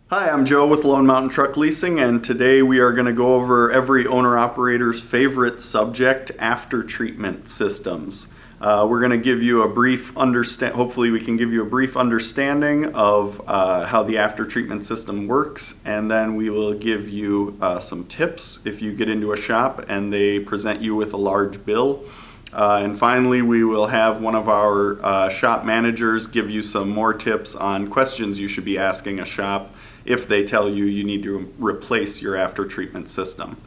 Hi, I'm Joe with Lone Mountain Truck Leasing, and today we are going to go over every owner-operator's favorite subject, after-treatment systems. We're going to give you a brief hopefully we can give you a brief understanding of how the after-treatment system works, and then we will give you some tips if you get into a shop and they present you with a large bill. And finally, we will have one of our shop managers give you some more tips on questions you should be asking a shop if they tell you you need to replace your after-treatment system.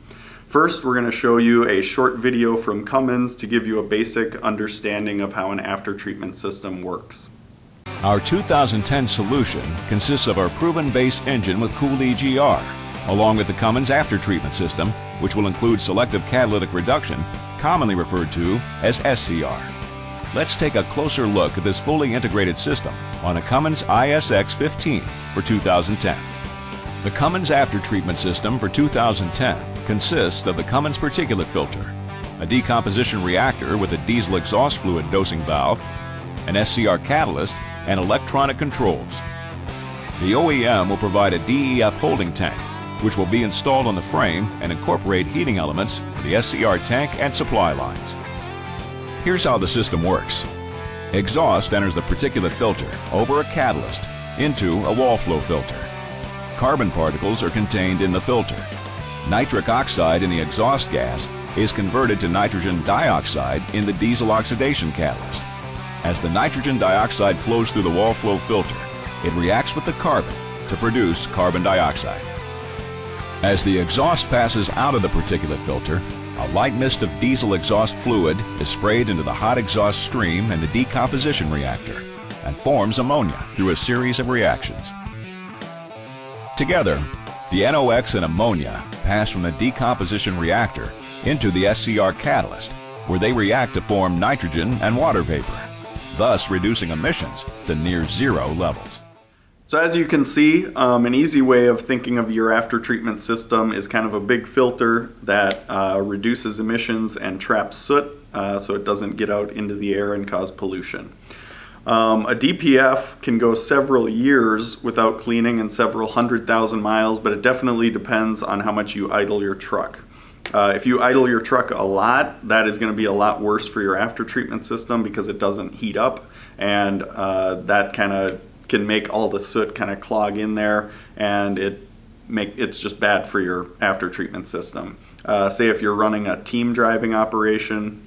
First, we're going to show you a short video from Cummins to give you a basic understanding of how an after-treatment system works. Our 2010 solution consists of our proven base engine with cooled EGR, along with the Cummins after-treatment system, which will include selective catalytic reduction, commonly referred to as SCR. Let's take a closer look at this fully integrated system on a Cummins ISX 15 for 2010. The Cummins after-treatment system for 2010 consists of the Cummins particulate filter, a decomposition reactor with a diesel exhaust fluid dosing valve, an SCR catalyst, and electronic controls. The OEM will provide a DEF holding tank, which will be installed on the frame and incorporate heating elements for the SCR tank and supply lines. Here's how the system works. Exhaust enters the particulate filter over a catalyst into a wall flow filter. Carbon particles are contained in the filter. Nitric oxide in the exhaust gas is converted to nitrogen dioxide in the diesel oxidation catalyst. As the nitrogen dioxide flows through the wall flow filter, it reacts with the carbon to produce carbon dioxide. As the exhaust passes out of the particulate filter, a light mist of diesel exhaust fluid is sprayed into the hot exhaust stream and the decomposition reactor and forms ammonia through a series of reactions. Together, the NOx and ammonia pass from the decomposition reactor into the SCR catalyst, where they react to form nitrogen and water vapor, thus reducing emissions to near zero levels. So as you can see, an easy way of thinking of your after-treatment system is kind of a big filter that reduces emissions and traps soot so it doesn't get out into the air and cause pollution. A DPF can go several years without cleaning and several 100,000 miles, but it definitely depends on how much you idle your truck. If you idle your truck a lot, that is going to be a lot worse for your after-treatment system because it doesn't heat up, and that kind of can make all the soot kind of clog in there, and it's just bad for your after-treatment system. Say if you're running a team driving operation,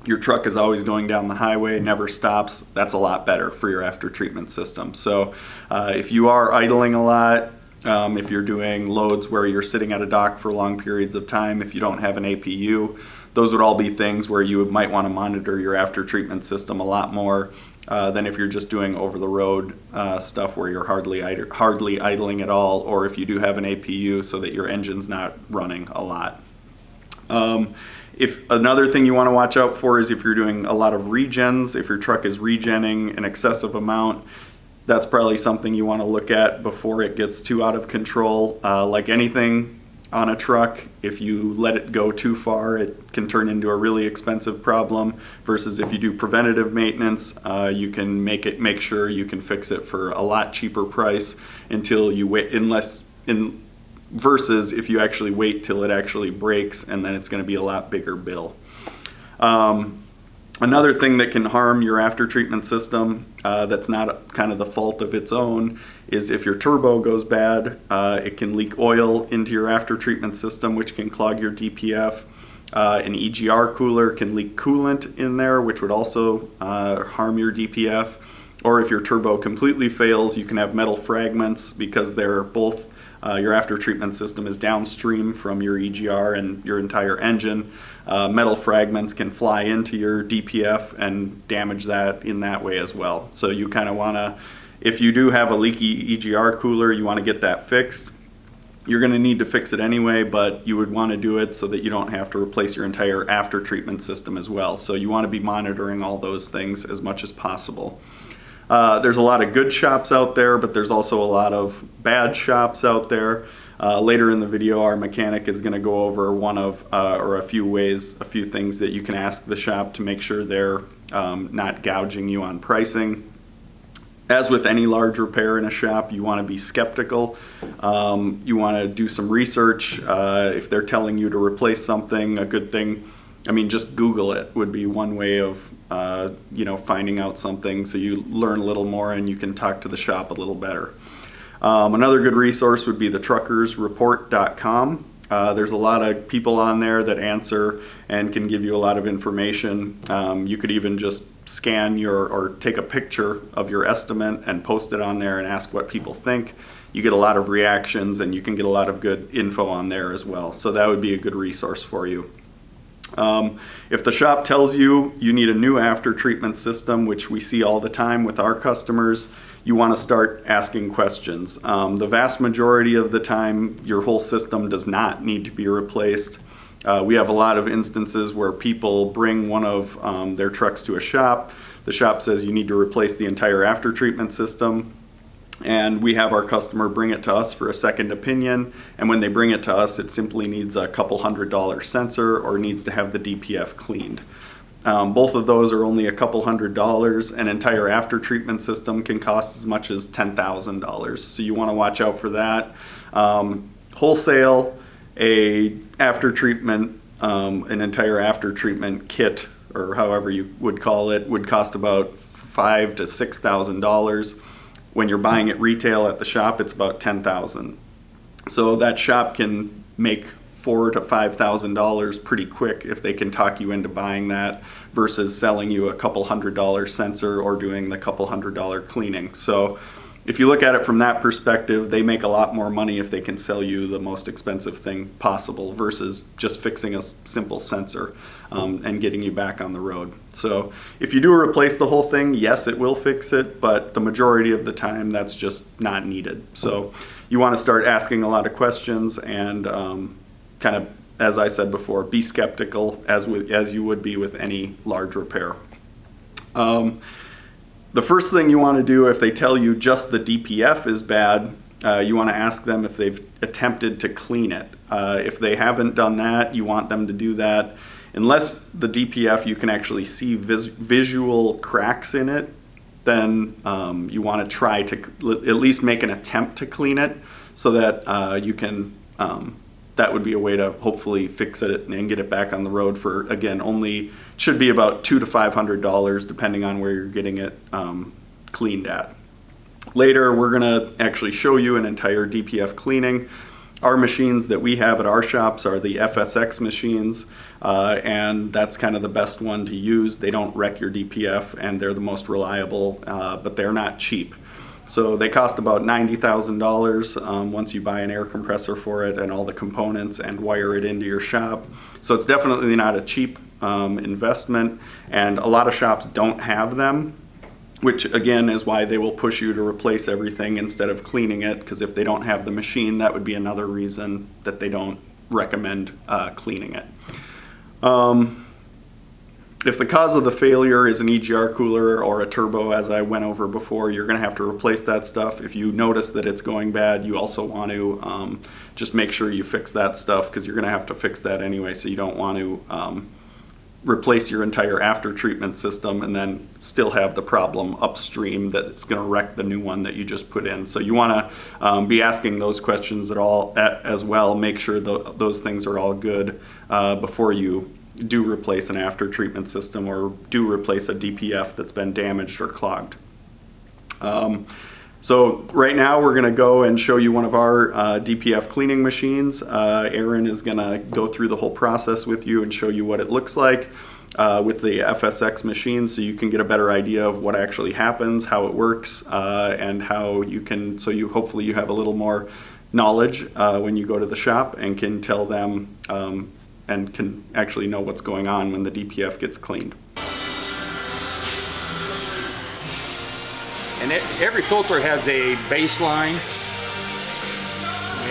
your truck is always going down the highway, never stops, that's a lot better for your after-treatment system. So if you are idling a lot, if you're doing loads where you're sitting at a dock for long periods of time, if you don't have an APU, those would all be things where you might want to monitor your after-treatment system a lot more than if you're just doing over-the-road stuff where you're hardly idling at all, or if you do have an APU so that your engine's not running a lot. If another thing you want to watch out for is if you're doing a lot of regens, if your truck is regenning an excessive amount, that's probably something you want to look at before it gets too out of control. Like anything on a truck, if you let it go too far, it can turn into a really expensive problem, versus if you do preventative maintenance, you can make sure you can fix it for a lot cheaper price until you wait, versus if you actually wait till it actually breaks, and then it's going to be a lot bigger bill. Another thing that can harm your after-treatment system that's not kind of the fault of its own is if your turbo goes bad, it can leak oil into your after-treatment system, which can clog your DPF. An EGR cooler can leak coolant in there, which would also harm your DPF. Or if your turbo completely fails, you can have metal fragments because they're both your after-treatment system is downstream from your EGR and your entire engine. Metal fragments can fly into your DPF and damage that in that way as well. So you kind of want to, if you do have a leaky EGR cooler, you want to get that fixed. You're going to need to fix it anyway, but you would want to do it so that you don't have to replace your entire after-treatment system as well. So you want to be monitoring all those things as much as possible. There's a lot of good shops out there, but there's also a lot of bad shops out there. Later in the video, our mechanic is going to go over a few things that you can ask the shop to make sure they're not gouging you on pricing. As with any large repair in a shop, you want to be skeptical. You want to do some research. If they're telling you to replace something, a good thing, I mean, just Google it would be one way of, finding out something, so you learn a little more and you can talk to the shop a little better. Another good resource would be the truckersreport.com. There's a lot of people on there that answer and can give you a lot of information. You could even just scan or take a picture of your estimate and post it on there and ask what people think. You get a lot of reactions and you can get a lot of good info on there as well. So that would be a good resource for you. If the shop tells you you need a new after treatment system, which we see all the time with our customers, you want to start asking questions. The vast majority of the time, your whole system does not need to be replaced. We have a lot of instances where people bring one of their trucks to a shop. The shop says you need to replace the entire after treatment system, and we have our customer bring it to us for a second opinion. And when they bring it to us, it simply needs a couple $100 sensor or needs to have the DPF cleaned. Both of those are only a couple $100. An entire after treatment system can cost as much as $10,000. So you want to watch out for that. Wholesale, an entire after treatment kit, or however you would call it, would cost about $5,000 to $6,000. When you're buying it retail at the shop, it's about $10,000. So that shop can make $4,000 to $5,000 pretty quick if they can talk you into buying that, versus selling you a couple $100 sensor or doing the couple $100 cleaning. So if you look at it from that perspective, they make a lot more money if they can sell you the most expensive thing possible versus just fixing a simple sensor and getting you back on the road. So if you do replace the whole thing, yes, it will fix it, but the majority of the time that's just not needed. So you want to start asking a lot of questions and kind of, as I said before, be skeptical as you would be with any large repair. The first thing you want to do, if they tell you just the DPF is bad, you want to ask them if they've attempted to clean it. If they haven't done that, you want them to do that. Unless the DPF, you can actually see visual cracks in it, then you want to try to at least make an attempt to clean it, so that you can, that would be a way to hopefully fix it and get it back on the road for, again, only should be about $200 to $500 depending on where you're getting it cleaned at. Later, we're going to actually show you an entire DPF cleaning. Our machines that we have at our shops are the FSX machines, and that's kind of the best one to use. They don't wreck your DPF, and they're the most reliable, but they're not cheap. So they cost about $90,000 once you buy an air compressor for it and all the components and wire it into your shop. So it's definitely not a cheap investment, and a lot of shops don't have them, which again is why they will push you to replace everything instead of cleaning it, because if they don't have the machine, that would be another reason that they don't recommend cleaning it. If the cause of the failure is an EGR cooler or a turbo, as I went over before, you're going to have to replace that stuff. If you notice that it's going bad, you also want to just make sure you fix that stuff, because you're going to have to fix that anyway, so you don't want to replace your entire after treatment system and then still have the problem upstream that it's going to wreck the new one that you just put in. So you want to be asking those questions as well. Make sure those things are all good before you do replace an after treatment system or do replace a DPF that's been damaged or clogged. So right now we're going to go and show you one of our DPF cleaning machines. Aaron is going to go through the whole process with you and show you what it looks like with the FSX machine, so you can get a better idea of what actually happens, how it works, and how you can, so you hopefully you have a little more knowledge when you go to the shop and can tell them and can actually know what's going on when the DPF gets cleaned. And every filter has a baseline,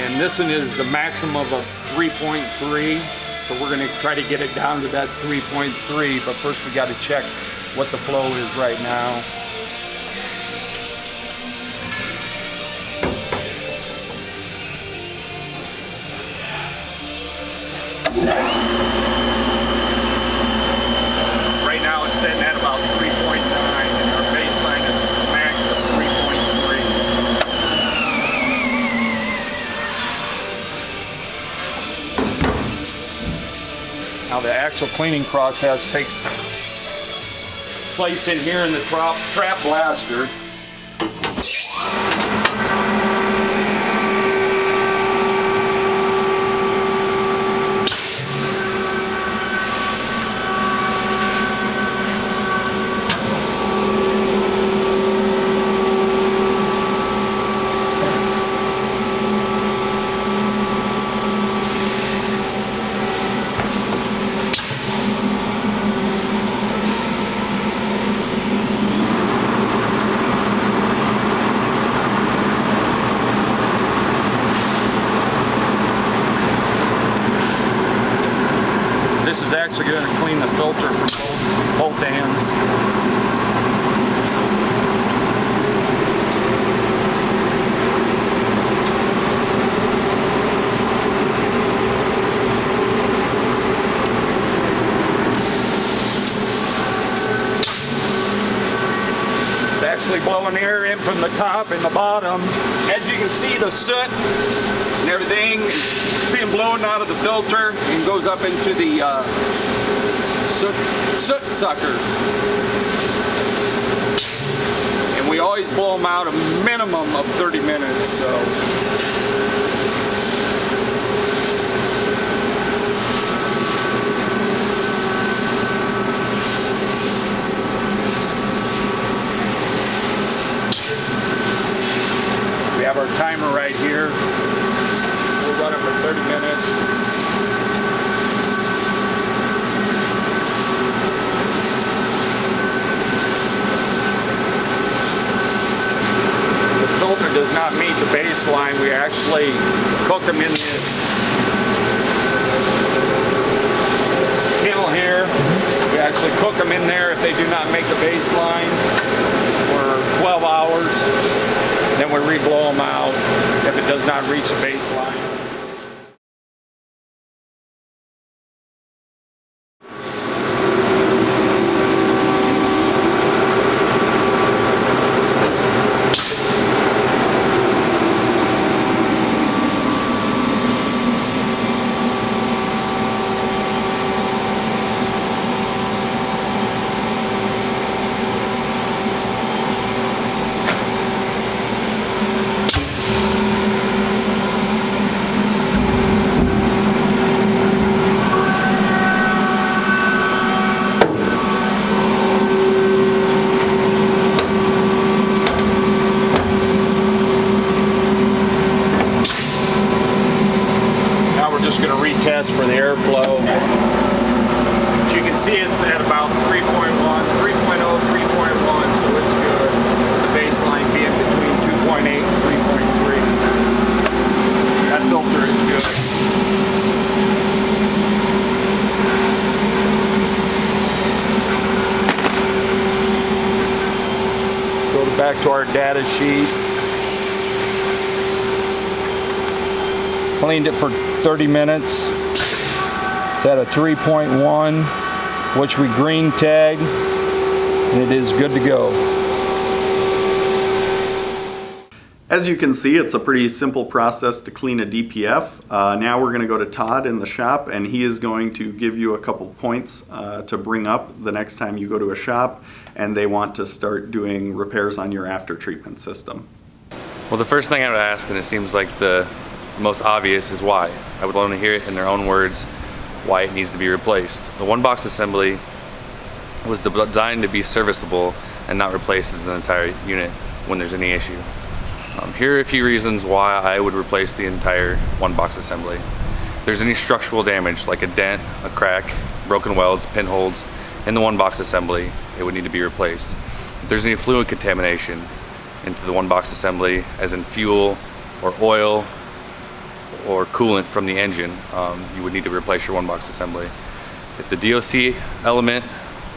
and this one is the maximum of a 3.3, so we're going to try to get it down to that 3.3, but first we got to check what the flow is right now. Right now it's sitting at about 3.9, and our baseline is max of 3.3. actual cleaning process takes place in here in the trap blaster. This is actually going to clean the filter from both ends. It's actually blowing air in from the top and the bottom. As you can see, the soot and everything is being blown out of the filter and goes up into the soot sucker. And we always blow them out a minimum of 30 minutes. So we have our timer right here. We'll run it for 30 minutes. The filter does not meet the baseline. We actually cook them in this kennel here. We actually cook them in there if they do not make the baseline for 12 hours. Then we re-blow them out if it does not reach the baseline. Just going to retest for the airflow. As you can see, it's at about 3.1, 3.0, 3.1, so it's good. The baseline being between 2.8 and 3.3. That filter is good. Go back to our data sheet. Cleaned it for 30 minutes. It's at a 3.1, which we green tag, and it is good to go. As you can see, it's a pretty simple process to clean a DPF. Now we're going to go to Todd in the shop, and he is going to give you a couple points to bring up the next time you go to a shop and they want to start doing repairs on your after treatment system. Well, the first thing I would ask, and it seems like the most obvious, is why. I would want to hear it in their own words why it needs to be replaced. The one box assembly was designed to be serviceable and not replace as an entire unit when there's any issue. Here are a few reasons why I would replace the entire one box assembly. If there's any structural damage like a dent, a crack, broken welds, pinholes in the one box assembly, it would need to be replaced. If there's any fluid contamination into the one box assembly, as in fuel or oil or coolant from the engine, you would need to replace your one box assembly. If the DOC element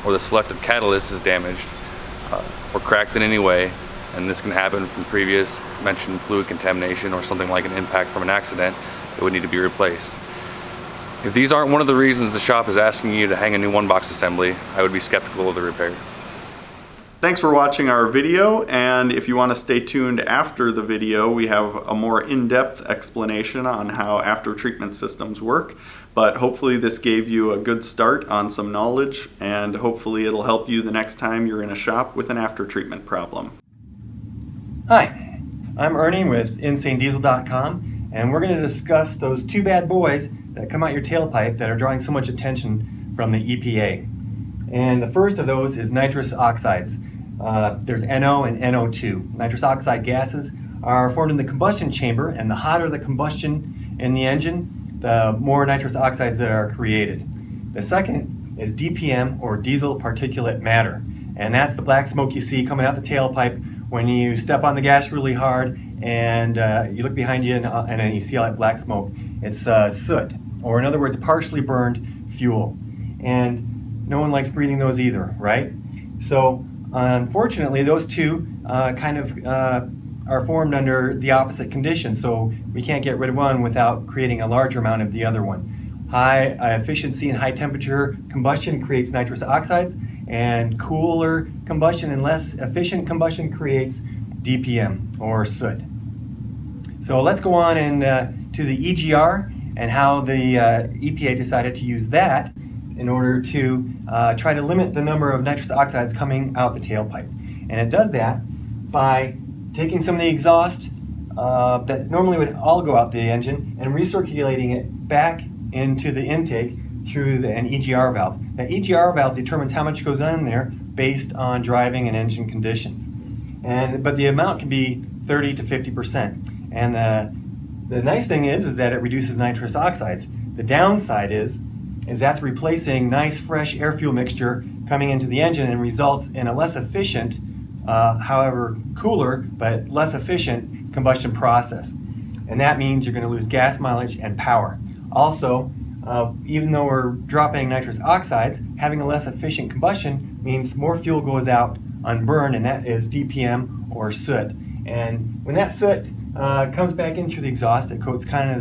or the selective catalyst is damaged or cracked in any way, and this can happen from previous mentioned fluid contamination or something like an impact from an accident, it would need to be replaced. If these aren't one of the reasons the shop is asking you to hang a new one box assembly, I would be skeptical of the repair. Thanks for watching our video, and if you want to stay tuned after the video, we have a more in-depth explanation on how after-treatment systems work. But hopefully this gave you a good start on some knowledge, and hopefully it'll help you the next time you're in a shop with an after-treatment problem. Hi, I'm Ernie with InsaneDiesel.com, and we're going to discuss those two bad boys that come out your tailpipe that are drawing so much attention from the EPA. And the first of those is nitrous oxides. There's NO and NO2. Nitrous oxide gases are formed in the combustion chamber, and the hotter the combustion in the engine, the more nitrous oxides that are created. The second is DPM, or diesel particulate matter, and that's the black smoke you see coming out the tailpipe when you step on the gas really hard and you look behind you and then you see all that black smoke. It's soot, or in other words, partially burned fuel. And no one likes breathing those either, right? So unfortunately, those two are formed under the opposite conditions, so we can't get rid of one without creating a larger amount of the other one. High efficiency and high temperature combustion creates nitrous oxides, and cooler combustion and less efficient combustion creates DPM, or soot. So let's go on and to the EGR and how the EPA decided to use that in order to try to limit the number of nitrous oxides coming out the tailpipe. And it does that by taking some of the exhaust that normally would all go out the engine and recirculating it back into the intake through an EGR valve. That EGR valve determines how much goes in there based on driving and engine conditions. But the amount can be 30 to 50%. And the nice thing is that it reduces nitrous oxides. The downside is that's replacing nice fresh air fuel mixture coming into the engine and results in a less efficient, however cooler, but less efficient combustion process. And that means you're going to lose gas mileage and power. Also, even though we're dropping nitrous oxides, having a less efficient combustion means more fuel goes out unburned, and that is DPM, or soot. And when that soot comes back in through the exhaust, it coats kind of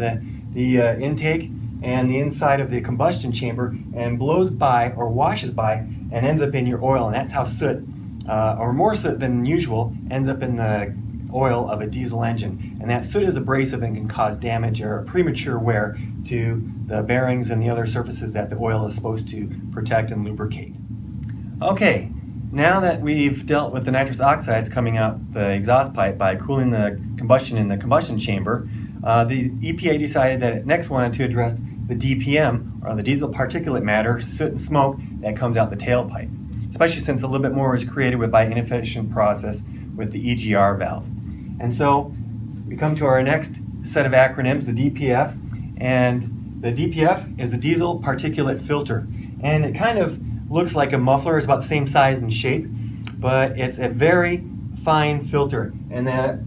the intake and the inside of the combustion chamber and blows by or washes by and ends up in your oil. And that's how soot, or more soot than usual, ends up in the oil of a diesel engine. And that soot is abrasive and can cause damage or premature wear to the bearings and the other surfaces that the oil is supposed to protect and lubricate. Okay, now that we've dealt with the nitrous oxides coming out the exhaust pipe by cooling the combustion in the combustion chamber, the EPA decided that it next wanted to address the DPM, or the diesel particulate matter, soot and smoke that comes out the tailpipe, especially since a little bit more is created by inefficient process with the EGR valve. And so we come to our next set of acronyms, the DPF, and the DPF is the diesel particulate filter. And it kind of looks like a muffler. It's about the same size and shape, but it's a very fine filter. And the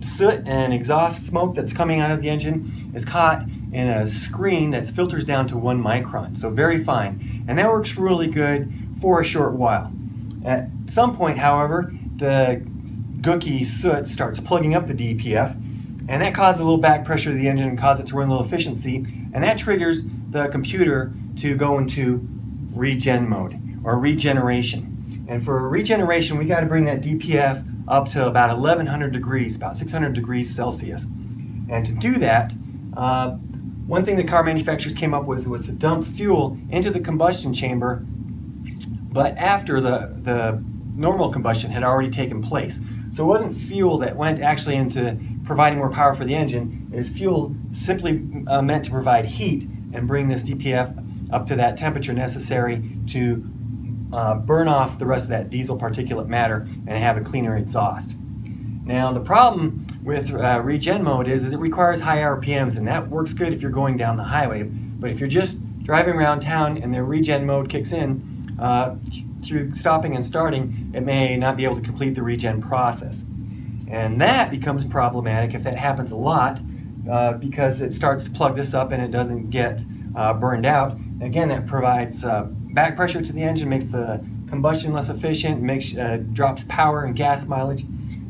soot and exhaust smoke that's coming out of the engine is caught in a screen that filters down to 1 micron, so very fine. And that works really good for a short while. At some point, however, the gooky soot starts plugging up the DPF, and that causes a little back pressure to the engine and causes it to run a little efficiency, and that triggers the computer to go into regen mode, or regeneration. And for regeneration, we got to bring that DPF up to about 1100 degrees, about 600 degrees Celsius. And to do that, one thing that car manufacturers came up with was to dump fuel into the combustion chamber, but after the normal combustion had already taken place. So it wasn't fuel that went actually into providing more power for the engine. It was fuel simply meant to provide heat and bring this DPF up to that temperature necessary to burn off the rest of that diesel particulate matter and have a cleaner exhaust. Now the problem with regen mode is it requires high RPMs, and that works good if you're going down the highway. But if you're just driving around town and the regen mode kicks in, through stopping and starting, it may not be able to complete the regen process. And that becomes problematic if that happens a lot, because it starts to plug this up and it doesn't get burned out. Again, that provides back pressure to the engine, makes the combustion less efficient, drops power and gas mileage.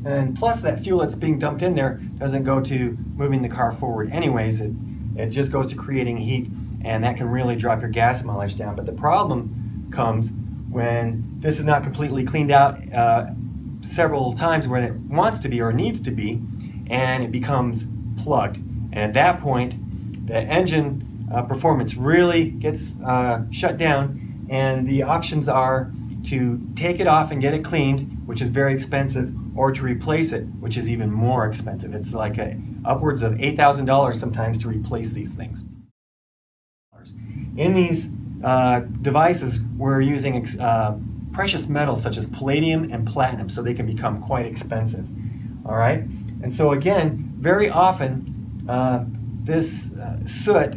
And plus that fuel that's being dumped in there doesn't go to moving the car forward anyways. It just goes to creating heat, and that can really drop your gas mileage down. But the problem comes when this is not completely cleaned out several times when it wants to be or needs to be, and it becomes plugged. And at that point, the engine performance really gets shut down, and the options are to take it off and get it cleaned, which is very expensive, or to replace it, which is even more expensive. It's like upwards of $8,000 sometimes to replace these things. In these devices, we're using precious metals such as palladium and platinum, so they can become quite expensive. All right, and so again, very often this soot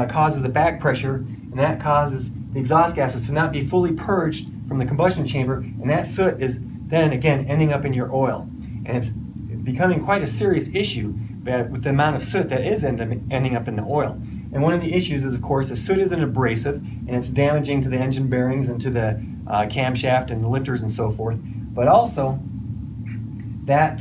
causes a back pressure, and that causes the exhaust gases to not be fully purged from the combustion chamber, and that soot is then again ending up in your oil, and it's becoming quite a serious issue with the amount of soot that is ending up in the oil. And one of the issues is, of course, the soot is an abrasive, and it's damaging to the engine bearings and to the camshaft and the lifters and so forth. But also that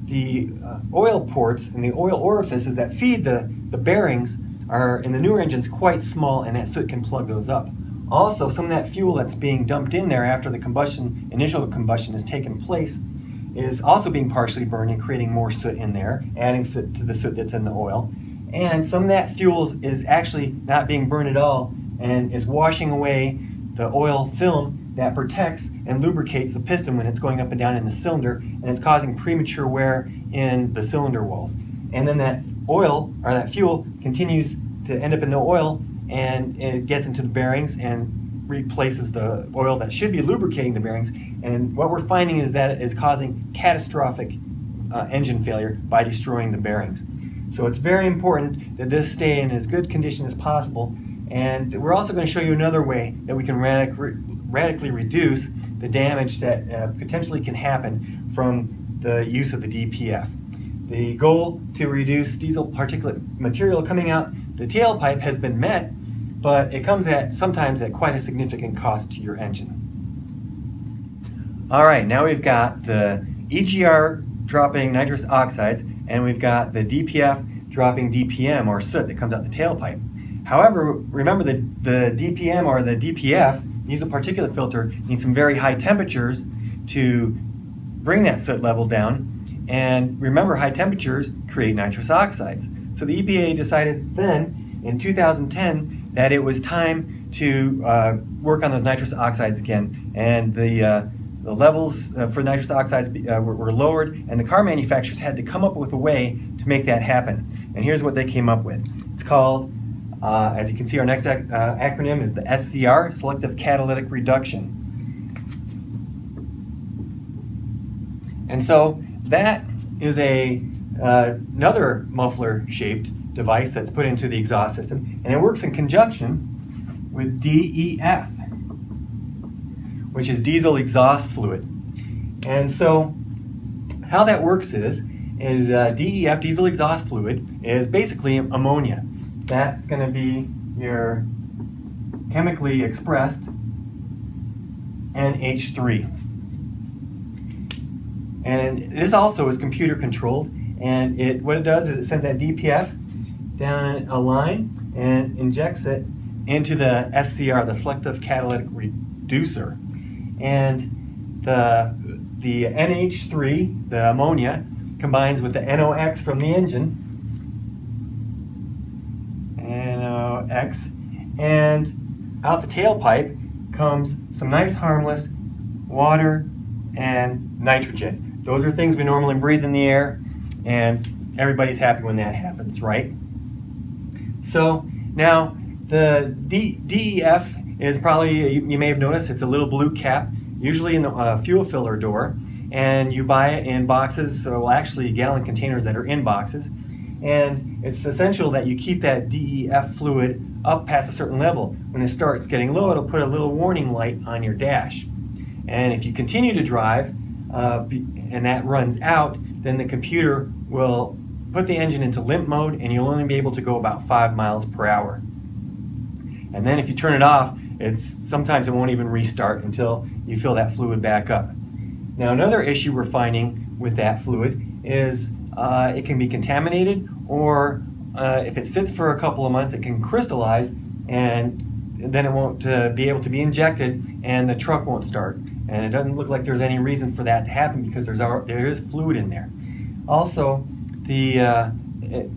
the oil ports and the oil orifices that feed the bearings are in the newer engines quite small, and that soot can plug those up. Also, some of that fuel that's being dumped in there after the initial combustion has taken place is also being partially burned and creating more soot in there, adding soot to the soot that's in the oil. And some of that fuel is actually not being burned at all and is washing away the oil film that protects and lubricates the piston when it's going up and down in the cylinder, and it's causing premature wear in the cylinder walls. And then that oil, or that fuel, continues to end up in the oil, and it gets into the bearings and replaces the oil that should be lubricating the bearings. And what we're finding is that it is causing catastrophic engine failure by destroying the bearings. So it's very important that this stay in as good condition as possible. And we're also going to show you another way that we can radically reduce the damage that potentially can happen from the use of the DPF. The goal to reduce diesel particulate material coming out the tailpipe has been met, but it comes sometimes at quite a significant cost to your engine. All right, now we've got the EGR dropping nitrous oxides, and we've got the DPF dropping DPM, or soot, that comes out the tailpipe. However, remember that the DPM, or the DPF, diesel particulate filter, needs some very high temperatures to bring that soot level down. And remember, high temperatures create nitrous oxides. So the EPA decided then, in 2010, that it was time to work on those nitrous oxides again. And the levels for nitrous oxides were lowered, and the car manufacturers had to come up with a way to make that happen. And here's what they came up with. It's called, as you can see, our next acronym is the SCR, Selective Catalytic Reduction. And so that is another muffler-shaped device that's put into the exhaust system, and it works in conjunction with DEF, which is diesel exhaust fluid. And so how that works is DEF, diesel exhaust fluid, is basically ammonia. That's going to be your chemically expressed NH3. And this also is computer controlled, and what it does is it sends that DPF down a line and injects it into the SCR, the Selective Catalytic Reducer. And the NH3, the ammonia, combines with the NOx from the engine, NOx, and out the tailpipe comes some nice harmless water and nitrogen. Those are things we normally breathe in the air, and everybody's happy when that happens, right? So now the DEF is probably, you may have noticed, it's a little blue cap, usually in the fuel filler door, and you buy it in boxes, so actually gallon containers that are in boxes. And it's essential that you keep that DEF fluid up past a certain level. When it starts getting low, it'll put a little warning light on your dash. And if you continue to drive and that runs out, then the computer will put the engine into limp mode, and you'll only be able to go about 5 miles per hour. And then if you turn it off, sometimes it won't even restart until you fill that fluid back up. Now, another issue we're finding with that fluid is it can be contaminated, or if it sits for a couple of months, it can crystallize and then it won't be able to be injected, and the truck won't start. And it doesn't look like there's any reason for that to happen because there is fluid in there. Also,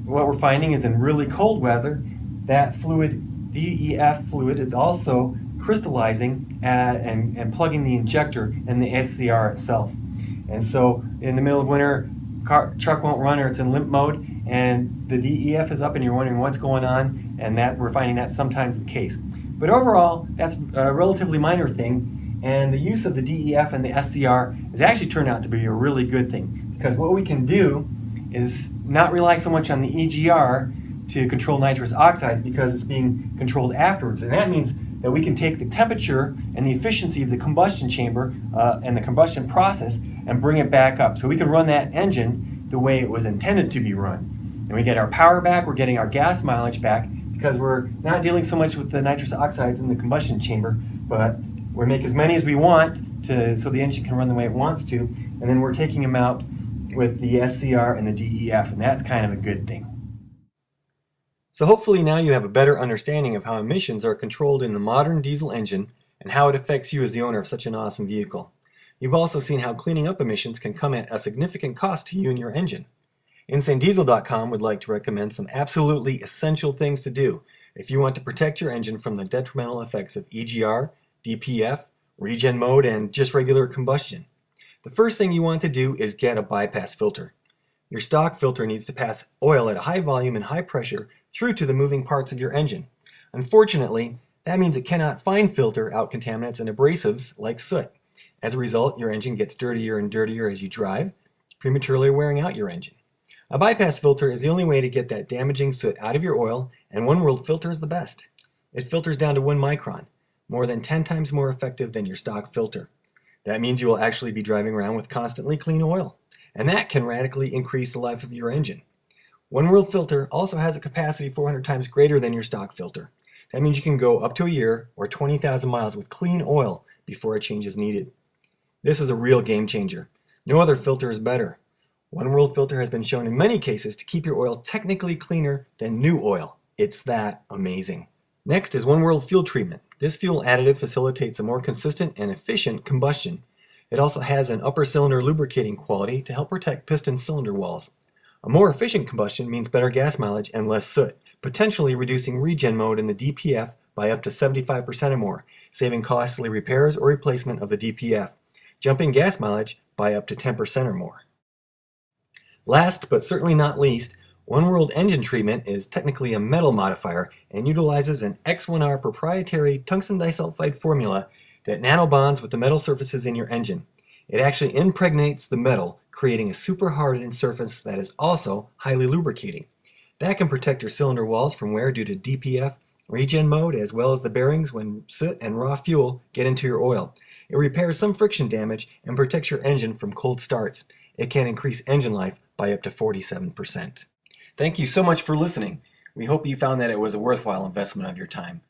what we're finding is in really cold weather, that fluid, DEF fluid, is also crystallizing and plugging the injector and the SCR itself. And so in the middle of winter, truck won't run or it's in limp mode, and the DEF is up and you're wondering what's going on, and that we're finding that's sometimes the case. But overall, that's a relatively minor thing, and the use of the DEF and the SCR has actually turned out to be a really good thing, because what we can do is not rely so much on the EGR to control nitrous oxides because it's being controlled afterwards. And that means that we can take the temperature and the efficiency of the combustion chamber and the combustion process and bring it back up. So we can run that engine the way it was intended to be run. And we get our power back, we're getting our gas mileage back because we're not dealing so much with the nitrous oxides in the combustion chamber, but we make as many as we want so the engine can run the way it wants to, and then we're taking them out with the SCR and the DEF, and that's kind of a good thing. So hopefully now you have a better understanding of how emissions are controlled in the modern diesel engine and how it affects you as the owner of such an awesome vehicle. You've also seen how cleaning up emissions can come at a significant cost to you and your engine. InsaneDiesel.com would like to recommend some absolutely essential things to do if you want to protect your engine from the detrimental effects of EGR, DPF, regen mode, and just regular combustion. The first thing you want to do is get a bypass filter. Your stock filter needs to pass oil at a high volume and high pressure through to the moving parts of your engine. Unfortunately, that means it cannot fine filter out contaminants and abrasives like soot. As a result, your engine gets dirtier and dirtier as you drive, prematurely wearing out your engine. A bypass filter is the only way to get that damaging soot out of your oil, and One World filter is the best. It filters down to 1 micron, more than 10 times more effective than your stock filter. That means you will actually be driving around with constantly clean oil, and that can radically increase the life of your engine. One World filter also has a capacity 400 times greater than your stock filter. That means you can go up to a year or 20,000 miles with clean oil before a change is needed. This is a real game changer. No other filter is better. One World filter has been shown in many cases to keep your oil technically cleaner than new oil. It's that amazing. Next is One World fuel treatment. This fuel additive facilitates a more consistent and efficient combustion. It also has an upper cylinder lubricating quality to help protect piston cylinder walls. A more efficient combustion means better gas mileage and less soot, potentially reducing regen mode in the DPF by up to 75% or more, saving costly repairs or replacement of the DPF, jumping gas mileage by up to 10% or more. Last, but certainly not least, One World engine treatment is technically a metal modifier and utilizes an X1R proprietary tungsten disulfide formula that nanobonds with the metal surfaces in your engine. It actually impregnates the metal, creating a super hardened surface that is also highly lubricating. That can protect your cylinder walls from wear due to DPF, regen mode, as well as the bearings when soot and raw fuel get into your oil. It repairs some friction damage and protects your engine from cold starts. It can increase engine life by up to 47%. Thank you so much for listening. We hope you found that it was a worthwhile investment of your time.